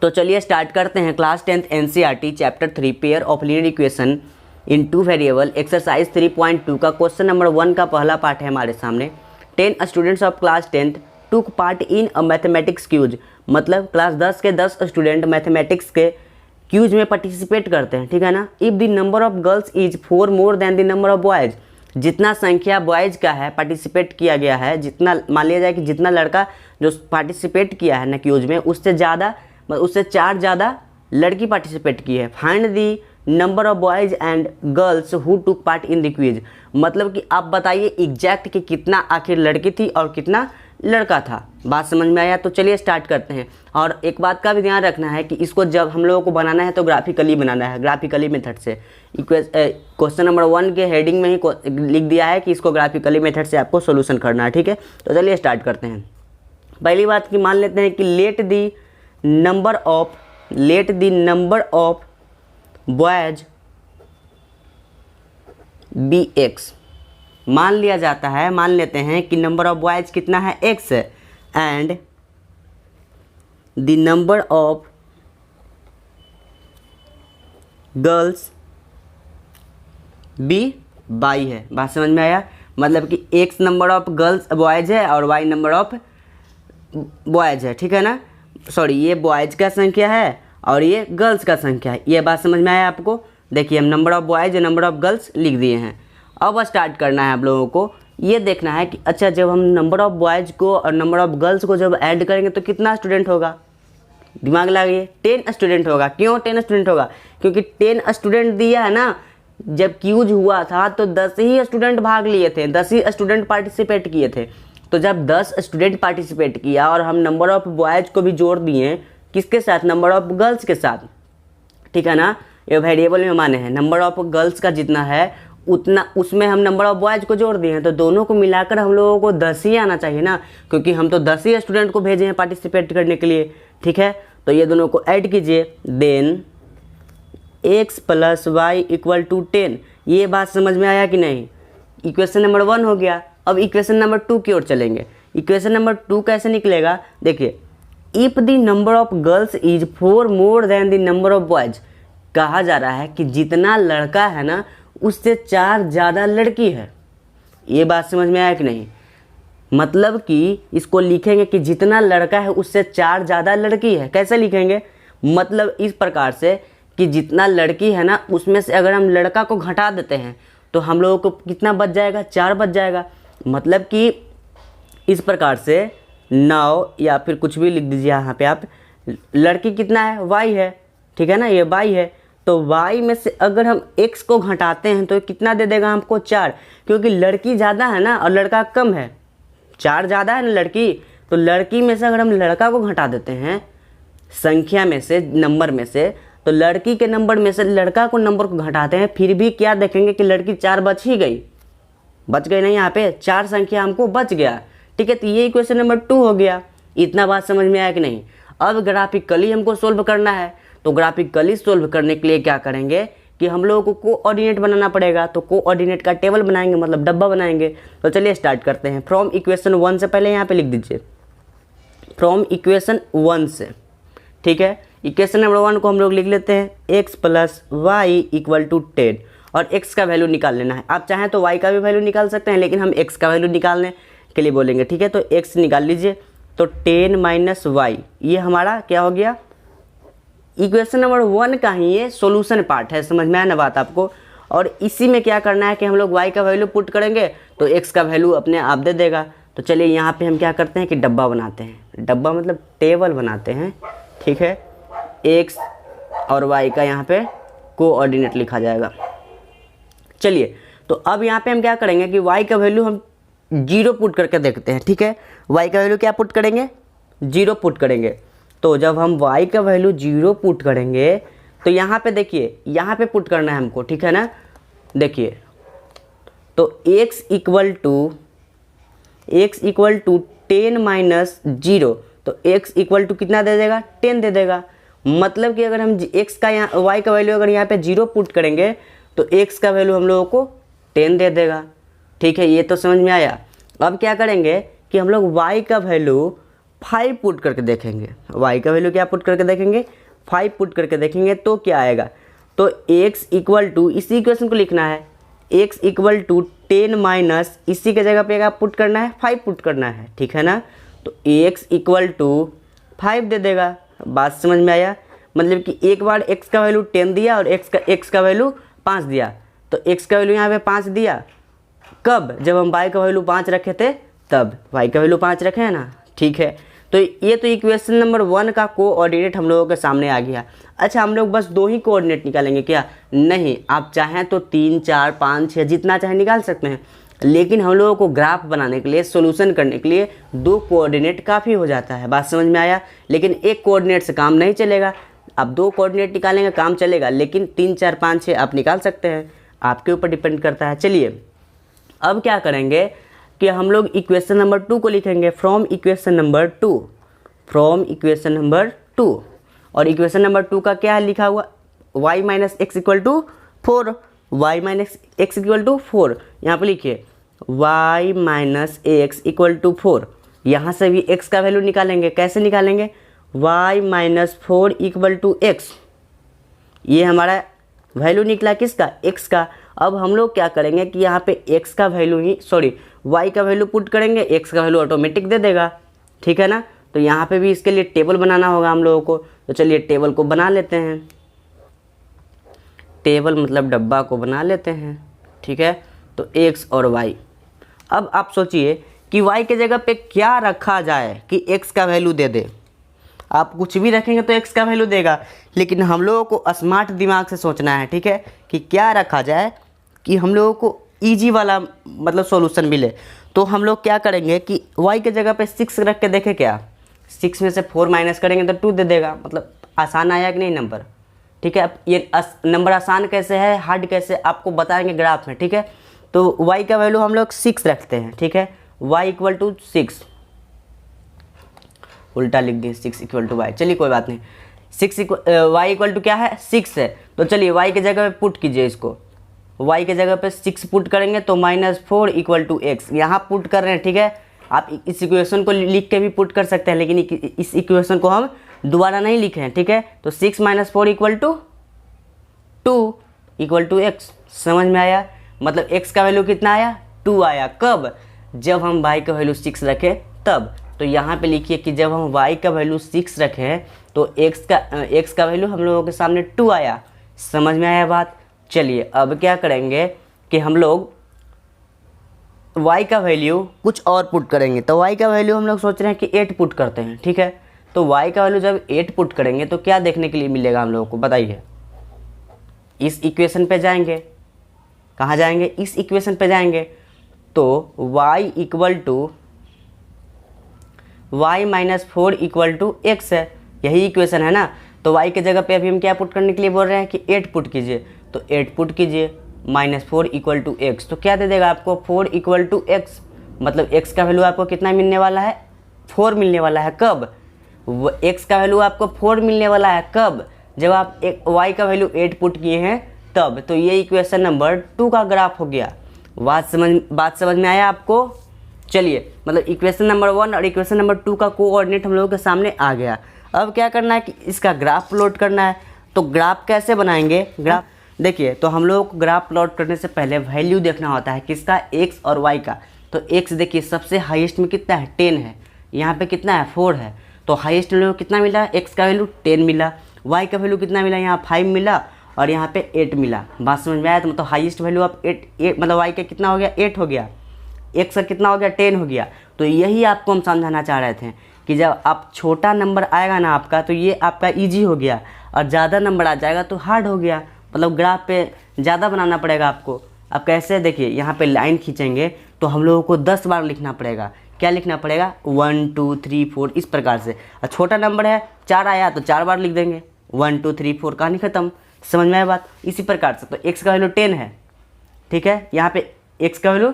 तो चलिए स्टार्ट करते हैं class 10th NCERT chapter 3 pair of linear equation in two variable exercise 3.2 का क्वेश्चन नंबर 1 का पहला पार्ट है हमारे सामने। 10 students of class 10th took part in a mathematics quiz, मतलब क्लास 10 के 10 स्टूडेंट मैथमेटिक्स के क्यूज में पार्टिसिपेट करते हैं, ठीक है ना। If the number of girls is 4 more than the number of boys, जितना संख्या बॉयज़ का है पार्टिसिपेट किया गया है, जितना मान लिया जाए कि जितना लड़का जो पार्टिसिपेट किया है ना क्यूज में उससे 4 ज़्यादा लड़की पार्टिसिपेट की है। Find the number of boys and girls who took part in the quiz, मतलब कि आप बताइए एग्जैक्ट कि कितना आखिर लड़की थी और कितना लड़का था। बात समझ में आया? तो चलिए स्टार्ट करते हैं। और एक बात का भी ध्यान रखना है कि इसको जब हम लोगों को बनाना है तो ग्राफिकली बनाना है, ग्राफिकली मेथड से। क्वेश्चन नंबर 1 के हेडिंग में ही लिख दिया है कि इसको ग्राफिकली मेथड से आपको सोल्यूशन करना है, ठीक है। तो चलिए स्टार्ट करते हैं। पहली बात की मान लेते हैं कि let the number of boys be x. मान लेते हैं कि नंबर ऑफ बॉयज कितना है, एक्स है, and the number of girls be y है। बात समझ में आया? मतलब कि x number of girls boys है और वाई नंबर ऑफ बॉयज है, ठीक है ना। सॉरी, ये बॉयज का संख्या है और ये गर्ल्स का संख्या है। ये बात समझ में आया आपको? देखिए हम नंबर ऑफ बॉयज और नंबर ऑफ गर्ल्स लिख दिए हैं। अब स्टार्ट करना है आप लोगों को, ये देखना है कि अच्छा जब हम नंबर ऑफ बॉयज़ को और नंबर ऑफ गर्ल्स को जब ऐड करेंगे तो कितना स्टूडेंट होगा। दिमाग लगाइए, 10 स्टूडेंट होगा। क्यों 10 स्टूडेंट होगा? क्योंकि 10 स्टूडेंट दिया है ना। जब क्यूज हुआ था तो 10 ही स्टूडेंट भाग लिए थे, 10 ही स्टूडेंट पार्टिसिपेट किए थे। तो जब 10 स्टूडेंट पार्टिसिपेट किया और हम नंबर ऑफ बॉयज़ को भी जोड़ दिए, किसके साथ? नंबर ऑफ गर्ल्स के साथ, ठीक है ना। ये वेरिएबल में माने हैं नंबर ऑफ गर्ल्स का जितना है उतना, उसमें हम नंबर ऑफ बॉयज़ को जोड़ दिए हैं, तो दोनों को मिलाकर हम लोगों को 10 ही आना चाहिए ना, क्योंकि हम तो 10 ही स्टूडेंट को भेजे हैं पार्टिसिपेट करने के लिए, ठीक है। तो ये दोनों को ऐड कीजिए, देन x + y = 10। ये बात समझ में आया कि नहीं? इक्वेशन नंबर 1 हो गया। अब इक्वेशन नंबर 2 की ओर चलेंगे। इक्वेशन नंबर 2 कैसे निकलेगा? देखिए, if the number of girls is 4 more than the number of boys, कहा जा रहा है कि जितना लड़का है ना उससे 4 ज़्यादा लड़की है। ये बात समझ में आया कि नहीं? मतलब कि इसको लिखेंगे कि जितना लड़का है उससे 4 ज़्यादा लड़की है। कैसे लिखेंगे? मतलब इस प्रकार से कि जितना लड़की है ना उसमें से अगर हम लड़का को घटा देते हैं तो हम लोगों को कितना बच जाएगा? 4 बच जाएगा। मतलब कि इस प्रकार से 9 या फिर कुछ भी लिख दीजिए यहाँ पे आप, लड़की कितना है? वाई है, ठीक है ना, ये वाई है। तो y में से अगर हम x को घटाते हैं तो कितना दे देगा हमको? 4, क्योंकि लड़की ज़्यादा है ना और लड़का कम है। 4 ज़्यादा है ना लड़की, तो लड़की में से अगर हम लड़का को घटा देते हैं संख्या में से, नंबर में से, तो लड़की के नंबर में से लड़का को नंबर को घटाते हैं, फिर भी क्या देखेंगे कि लड़की 4 बच ही गई। बच गई नहीं, यहाँ पे 4 संख्या हमको बच गया, ठीक है। तो ये इक्वेशन नंबर 2 हो गया। इतना बात समझ में आया कि नहीं? अब ग्राफिकली हमको सोल्व करना है, तो ग्राफिकली सोल्व करने के लिए क्या करेंगे कि हम लोगों को कोऑर्डिनेट बनाना पड़ेगा। तो कोऑर्डिनेट का टेबल बनाएंगे, मतलब डब्बा बनाएंगे। तो चलिए स्टार्ट करते हैं। फ्रॉम इक्वेशन 1 से पहले यहाँ पे लिख दीजिए, फ्रॉम इक्वेशन 1 से, ठीक है। इक्वेशन नंबर 1 को हम लोग लिख लेते हैं x + y = 10, और x का वैल्यू निकाल लेना है। आप चाहें तो y का भी वैल्यू निकाल सकते हैं, लेकिन हम x का वैल्यू निकालने के लिए बोलेंगे, ठीक है। तो x निकाल लीजिए। तो 10 - y, ये हमारा क्या हो गया? इक्वेशन नंबर 1 का ही ये सॉल्यूशन पार्ट है। समझ में आया ना बात आपको? और इसी में क्या करना है कि हम लोग y का वैल्यू पुट करेंगे तो x का वैल्यू अपने आप दे देगा। तो चलिए यहाँ पे हम क्या करते हैं कि डब्बा बनाते हैं। डब्बा मतलब टेबल बनाते हैं, ठीक है। x और y का यहाँ पे कोऑर्डिनेट लिखा जाएगा। चलिए, तो अब यहाँ पे हम क्या करेंगे कि y का वैल्यू हम 0 पुट करके देखते हैं, ठीक है। y का वैल्यू क्या पुट करेंगे? 0 पुट करेंगे। तो जब हम y का वैल्यू 0 पुट करेंगे तो यहाँ पे देखिए, यहाँ पे पुट करना है हमको, ठीक है ना। देखिए, तो x = 10 - 0, तो x = कितना दे देगा? 10 दे देगा। मतलब कि अगर हम x का यहाँ y का वैल्यू अगर यहाँ पे 0 पुट करेंगे तो x का वैल्यू हम लोगों को 10 दे देगा, ठीक है। ये तो समझ में आया। अब क्या करेंगे कि हम लोग y का वैल्यू 5 पुट करके देखेंगे, y का वैल्यू क्या पुट करके देखेंगे, 5 पुट करके देखेंगे तो क्या आएगा, तो x इक्वल टू, इसी इक्वेशन को लिखना है, x इक्वल टू 10 माइनस, इसी के जगह पे क्या पुट करना है, 5 पुट करना है, ठीक है ना। तो x इक्वल टू 5 दे देगा। बात समझ में आया, मतलब कि एक बार x का वैल्यू 10 दिया और x का वैल्यू 5 दिया, तो x का वैल्यू यहाँ पे 5 दिया, कब, जब हम y का वैल्यू 5 रखे थे तब, y का वैल्यू 5 रखे हैं ना, ठीक है। तो ये तो इक्वेशन नंबर 1 का कोऑर्डिनेट हम लोगों के सामने आ गया। अच्छा, हम लोग बस 2 ही कोऑर्डिनेट निकालेंगे क्या, नहीं, आप चाहें तो 3 4 5 6 जितना चाहे निकाल सकते हैं, लेकिन हम लोगों को ग्राफ बनाने के लिए, सॉल्यूशन करने के लिए 2 कोऑर्डिनेट काफ़ी हो जाता है। बात समझ में आया, लेकिन एक कोऑर्डिनेट से काम नहीं चलेगा, आप 2 कोऑर्डिनेट निकालेंगे काम चलेगा, लेकिन 3 4 5 6 आप निकाल सकते हैं, आपके ऊपर डिपेंड करता है। चलिए अब क्या करेंगे कि हम लोग इक्वेशन नंबर 2 को लिखेंगे, फ्रॉम इक्वेशन नंबर 2, और इक्वेशन नंबर 2 का क्या है लिखा हुआ, y minus x equal to 4, y minus x equal to 4, यहाँ पर लिखिए y minus x equal to 4, यहाँ से भी x का वैल्यू निकालेंगे, कैसे निकालेंगे, y minus 4 equal to x, ये हमारा वैल्यू निकला किसका, x का। अब हम लोग क्या करेंगे कि यहाँ पे x का वैल्यू ही, y का वैल्यू पुट करेंगे, x का वैल्यू ऑटोमेटिक दे देगा, ठीक है ना। तो यहाँ पे भी इसके लिए टेबल बनाना होगा हम लोगों को, तो चलिए टेबल को बना लेते हैं, टेबल मतलब डब्बा को बना लेते हैं, ठीक है। तो x और y, अब आप सोचिए कि y के जगह पे क्या रखा जाए कि x का वैल्यू दे दे, आप कुछ भी रखेंगे तो x का वैल्यू देगा, लेकिन हम लोगों को स्मार्ट दिमाग से सोचना है, ठीक है, कि क्या रखा जाए कि हम लोगों को ईजी वाला मतलब सॉल्यूशन मिले। तो हम लोग क्या करेंगे कि y के जगह पे 6 रख के देखें, क्या 6 में से 4 माइनस करेंगे तो 2 दे देगा, मतलब आसान आया कि नहीं नंबर, ठीक है। अब ये नंबर आसान कैसे है, हार्ड कैसे, आपको बताएंगे ग्राफ में, ठीक है। तो y का वैल्यू हम लोग 6 रखते हैं, ठीक है, y इक्वल टू 6, उल्टा लिख दिए 6 इक्वल टू y, चलिए कोई बात नहीं, y इक्वल टू क्या है, 6 है, तो चलिए y के जगह पे पुट कीजिए इसको, y के जगह पे 6 पुट करेंगे तो -4 इक्वल टू एक्स, यहाँ पुट कर रहे हैं, ठीक है। आप इस इक्वेशन को लिख के भी पुट कर सकते हैं, लेकिन इस इक्वेशन को हम दोबारा नहीं लिखे हैं, ठीक है। तो 6 - 4 equal to 2 equal to x, समझ में आया, मतलब x का वैल्यू कितना आया, 2 आया, कब, जब हम y का वैल्यू 6 रखें तब। तो यहाँ पे लिखिए कि जब हम y का वैल्यू 6 रखें तो x का वैल्यू हम लोगों के सामने 2 आया, समझ में आया बात। चलिए अब क्या करेंगे कि हम लोग y का वैल्यू कुछ और पुट करेंगे, तो y का वैल्यू हम लोग सोच रहे हैं कि 8 पुट करते हैं, ठीक है। तो y का वैल्यू जब 8 पुट करेंगे तो क्या देखने के लिए मिलेगा हम लोगों को, बताइए, इस इक्वेशन पे जाएंगे, कहाँ जाएंगे, इस इक्वेशन पे जाएंगे, तो y equal to y minus 4 equal to x है, यही इक्वेशन है ना। तो y के जगह पे अभी हम क्या पुट करने के लिए बोल रहे हैं कि 8 पुट कीजिए, तो 8 पुट कीजिए, -4 इक्वल टू एक्स, तो क्या दे देगा आपको, 4 इक्वल टू एक्स, मतलब x का वैल्यू आपको कितना मिलने वाला है, 4 मिलने वाला है, कब, x का वैल्यू आपको 4 मिलने वाला है, कब, जब आप y का वैल्यू 8 पुट किए हैं तब। तो ये इक्वेशन नंबर 2 का ग्राफ हो गया। बात समझ में आया आपको। चलिए, मतलब इक्वेशन नंबर 1 और इक्वेशन नंबर 2 का कोऑर्डिनेट हम लोगों के सामने आ गया। अब क्या करना है कि इसका ग्राफ प्लॉट करना है। तो ग्राफ कैसे बनाएंगे, ग्राफ देखिए, तो हम लोगों को ग्राफ प्लॉट करने से पहले वैल्यू देखना होता है, किसका, x और y का। तो x देखिए सबसे हाईएस्ट में कितना है, 10 है, यहाँ पे कितना है, 4 है, तो हाईएस्ट वैल्यू कितना मिला, x का वैल्यू 10 मिला, y का वैल्यू कितना मिला, यहाँ 5 मिला और यहाँ पे 8 मिला। बात समझ में आया, तो मतलब हाईएस्ट वैल्यू आप 8 मतलब y का कितना हो गया, 8 हो गया, x का कितना हो गया, 10 हो गया। तो यही आपको हम समझाना चाह रहे थे कि जब आप छोटा नंबर आएगा ना आपका, तो ये आपका ईजी हो गया, और ज़्यादा नंबर आ जाएगा तो हार्ड हो गया, मतलब ग्राफ पे ज़्यादा बनाना पड़ेगा आपको। अब कैसे, देखिए यहाँ पे लाइन खींचेंगे तो हम लोगों को 10 बार लिखना पड़ेगा, क्या लिखना पड़ेगा, 1 2 3 4 इस प्रकार से। और छोटा नंबर है, 4 आया तो 4 बार लिख देंगे, 1 2 3 4, कहानी खत्म, समझ में आया बात। इसी प्रकार से तो x का वैल्यू 10 है, ठीक है, यहाँ पे x का वैल्यू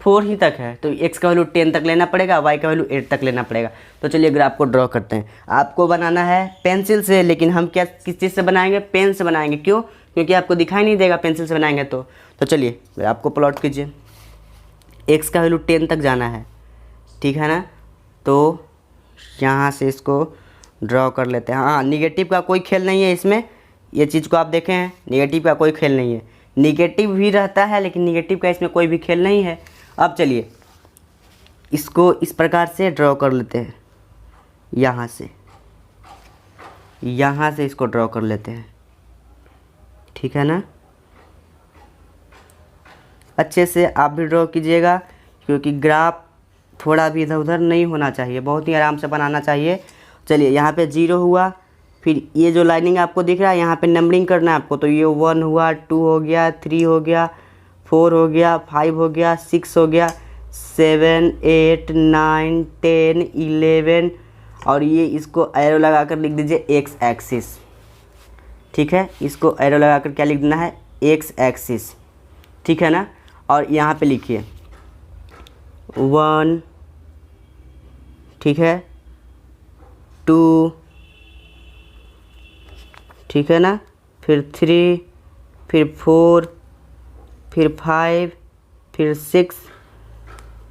4 ही तक है, तो x का वैल्यू 10 तक लेना पड़ेगा, y का वैल्यू 8 तक लेना पड़ेगा। तो चलिए ग्राफ को ड्रॉ करते हैं। आपको बनाना है पेंसिल से, लेकिन हम क्या किस चीज़ से बनाएंगे, पेन से बनाएंगे। क्यों, क्योंकि आपको दिखाई नहीं देगा पेंसिल से बनाएंगे तो चलिए आपको प्लॉट कीजिए। x का वैल्यू 10 तक जाना है, ठीक है ना, तो यहाँ से इसको ड्रॉ कर लेते हैं। हाँ, निगेटिव का कोई खेल नहीं है इसमें, ये चीज़ को आप देखें हैं, निगेटिव का कोई खेल नहीं है। निगेटिव भी रहता है लेकिन निगेटिव का इसमें कोई भी खेल नहीं है। अब चलिए इसको इस प्रकार से ड्रॉ कर लेते हैं, यहाँ से इसको ड्रॉ कर लेते हैं, ठीक है ना। अच्छे से आप भी ड्रॉ कीजिएगा, क्योंकि ग्राफ थोड़ा भी इधर उधर नहीं होना चाहिए, बहुत ही आराम से बनाना चाहिए। चलिए यहाँ पे 0 हुआ, फिर ये जो लाइनिंग आपको दिख रहा है यहाँ पे नंबरिंग करना है आपको। तो ये 1 हुआ, 2 हो गया, 3 हो गया, 4 हो गया, 5 हो गया, 6 हो गया, 7 8 9 10 11, और ये इसको एरो लगा कर लिख दीजिए एक्स एक्सिस, ठीक है। इसको एरो लगा कर क्या लिख देना है, एक्स एक्सिस, ठीक है ना। और यहाँ पे लिखिए 1, ठीक है, 2, ठीक है ना, फिर 3, फिर 4, फिर 5, फिर 6,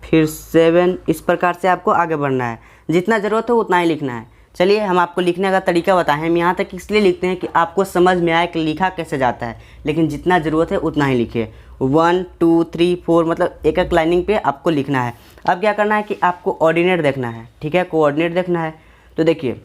फिर 7। इस प्रकार से आपको आगे बढ़ना है, जितना ज़रूरत हो उतना ही लिखना है। चलिए हम आपको लिखने का तरीका बताएं। हम यहाँ तक इसलिए लिखते हैं कि आपको समझ में आए कि लिखा कैसे जाता है, लेकिन जितना ज़रूरत है उतना ही लिखिए। 1 2 3 4 मतलब एक एक लाइनिंग पे आपको लिखना है। अब क्या करना है कि आपको ऑर्डिनेट देखना है, ठीक है, कोऑर्डिनेट देखना है। तो देखिए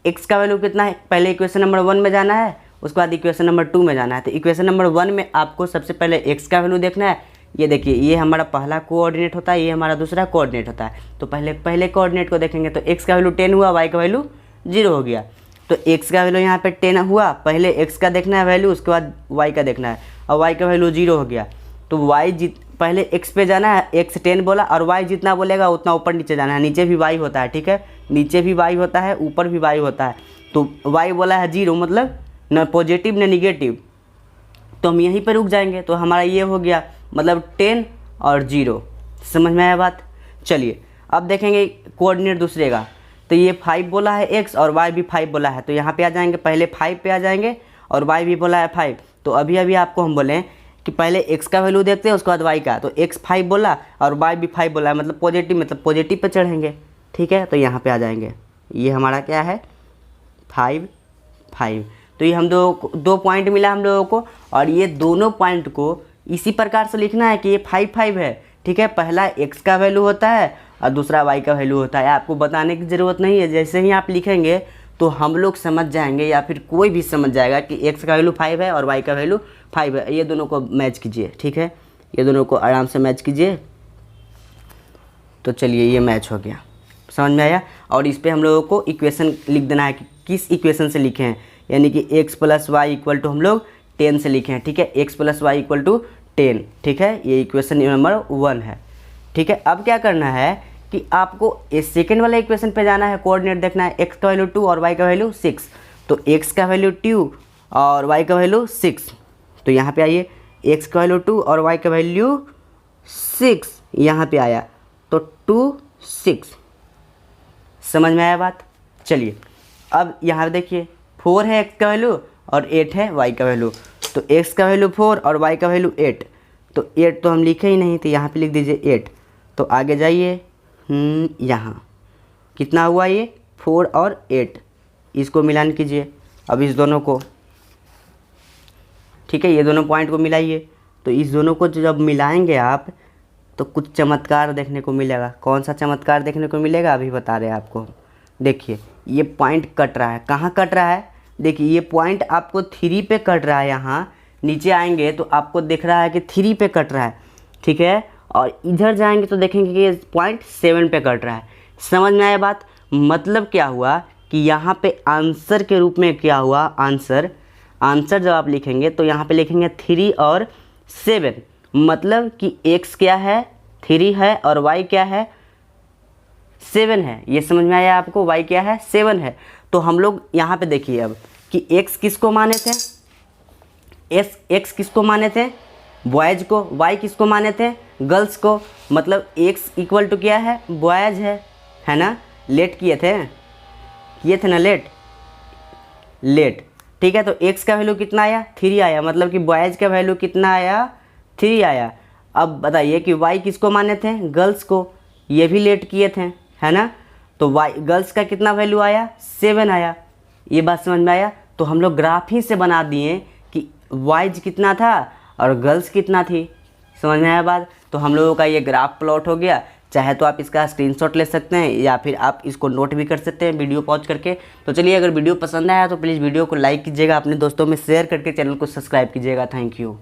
x का वैल्यू कितना है, पहले इक्वेशन नंबर 1 में जाना है, उसके बाद इक्वेशन नंबर 2 में जाना है। तो इक्वेशन नंबर 1 में आपको सबसे पहले x का वैल्यू देखना है। ये देखिए ये हमारा पहला कोऑर्डिनेट होता है, ये हमारा दूसरा कोऑर्डिनेट होता है। तो पहले कोऑर्डिनेट को देखेंगे तो x का वैल्यू 10 हुआ, y का वैल्यू 0 हो गया। तो x का वैल्यू यहाँ पे 10 हुआ, पहले x का देखना है वैल्यू, उसके बाद y का देखना है, और y का वैल्यू 0 हो गया। तो पहले x पे जाना है, x 10 बोला, और y जितना बोलेगा उतना ऊपर नीचे जाना है। नीचे भी y होता है, ठीक है, नीचे भी y होता है, ऊपर भी y होता है। तो y बोला है 0 मतलब न पॉजिटिव न निगेटिव, तो हम यहीं पर रुक जाएंगे। तो हमारा ये हो गया मतलब 10 और 0। समझ में आया बात। चलिए अब देखेंगे कोऑर्डिनेट दूसरे का। तो ये 5 बोला है x और y भी 5 बोला है, तो यहाँ पे आ जाएंगे, पहले 5 पे आ जाएंगे, और y भी बोला है 5। तो अभी आपको हम बोलें कि पहले x का वैल्यू देखते हैं, उसके बाद y का। तो x 5 बोला और y भी 5 बोला है, मतलब पॉजिटिव पे चढ़ेंगे, ठीक है। तो यहाँ पे आ जाएंगे, ये हमारा क्या है 5 5। तो ये हम दो पॉइंट मिला हम लोगों को, और ये दोनों पॉइंट को इसी प्रकार से लिखना है कि ये 5 5 है, ठीक है। पहला x का वैल्यू होता है और दूसरा y का वैल्यू होता है। आपको बताने की ज़रूरत नहीं है, जैसे ही आप लिखेंगे तो हम लोग समझ जाएंगे, या फिर कोई भी समझ जाएगा कि x का वैल्यू 5 है और y का वैल्यू 5 है। ये दोनों को मैच कीजिए, ठीक है, ये दोनों को आराम से मैच कीजिए। तो चलिए ये मैच हो गया, समझ में आया। और इस पर हम लोगों को इक्वेशन लिख देना है कि किस इक्वेशन से लिखे हैं, यानी कि x + y इक्वल टू हम लोग 10 से लिखे हैं, ठीक है, x + y इक्वल टू 10, ठीक है। ये इक्वेशन नंबर 1 है, ठीक है। अब क्या करना है कि आपको इस सेकेंड वाले इक्वेशन पे जाना है, कोऑर्डिनेट देखना है, x का वैल्यू 2 और y का वैल्यू 6। तो x का वैल्यू 2 और y का वैल्यू 6। तो यहाँ पे आइए, x का वैल्यू 2 और y का वैल्यू 6 यहाँ पे आया, तो 2 6। समझ में आया बात। चलिए अब यहाँ देखिए 4 है x का वैल्यू और 8 है y का वैल्यू। तो x का वैल्यू 4 और y का वैल्यू 8। तो 8 तो हम लिखे ही नहीं, तो यहाँ पे लिख दीजिए 8। तो आगे जाइए, यहाँ कितना हुआ, ये 4 और 8, इसको मिलान कीजिए अब इस दोनों को, ठीक है, ये दोनों पॉइंट को मिलाइए। तो इस दोनों को जब मिलाएंगे आप तो कुछ चमत्कार देखने को मिलेगा। कौन सा चमत्कार देखने को मिलेगा अभी बता रहे हैं आपको। देखिए ये पॉइंट कट रहा है, कहाँ कट रहा है, देखिए ये पॉइंट आपको 3 पे कट रहा है। यहाँ नीचे आएंगे तो आपको दिख रहा है कि 3 पे कट रहा है, ठीक है। और इधर जाएंगे तो देखेंगे कि ये पॉइंट 7 पे कट रहा है। समझ में आया बात। मतलब क्या हुआ कि यहाँ पे आंसर के रूप में क्या हुआ, आंसर जब आप लिखेंगे तो यहाँ पे लिखेंगे 3 और 7, मतलब कि x क्या है 3 है और y क्या है 7 है। ये समझ में आया आपको, y क्या है 7 है। तो हम लोग यहाँ पे देखिए अब कि x किसको माने थे, x किसको माने थे, बॉयज़ को, y किसको माने थे, गर्ल्स को। मतलब x इक्वल टू क्या है, बॉयज़ है ना। लेट किए थे ना, लेट, ठीक है। तो x का वैल्यू कितना आया 3 आया, मतलब कि बॉयज़ का वैल्यू कितना आया 3 आया। अब बताइए कि y किसको माने थे, गर्ल्स को, ये भी लेट किए थे, है ना। तो वाई गर्ल्स का कितना वैल्यू आया, 7 आया। ये बात समझ में आया। तो हम लोग ग्राफ ही से बना दिए कि बॉयज कितना था और गर्ल्स कितना थी। समझ में आया बात। तो हम लोगों का ये ग्राफ प्लॉट हो गया। चाहे तो आप इसका स्क्रीनशॉट ले सकते हैं या फिर आप इसको नोट भी कर सकते हैं वीडियो पॉज करके। तो चलिए, अगर वीडियो पसंद आया तो प्लीज़ वीडियो को लाइक कीजिएगा, अपने दोस्तों में शेयर करके चैनल को सब्सक्राइब कीजिएगा। Thank you.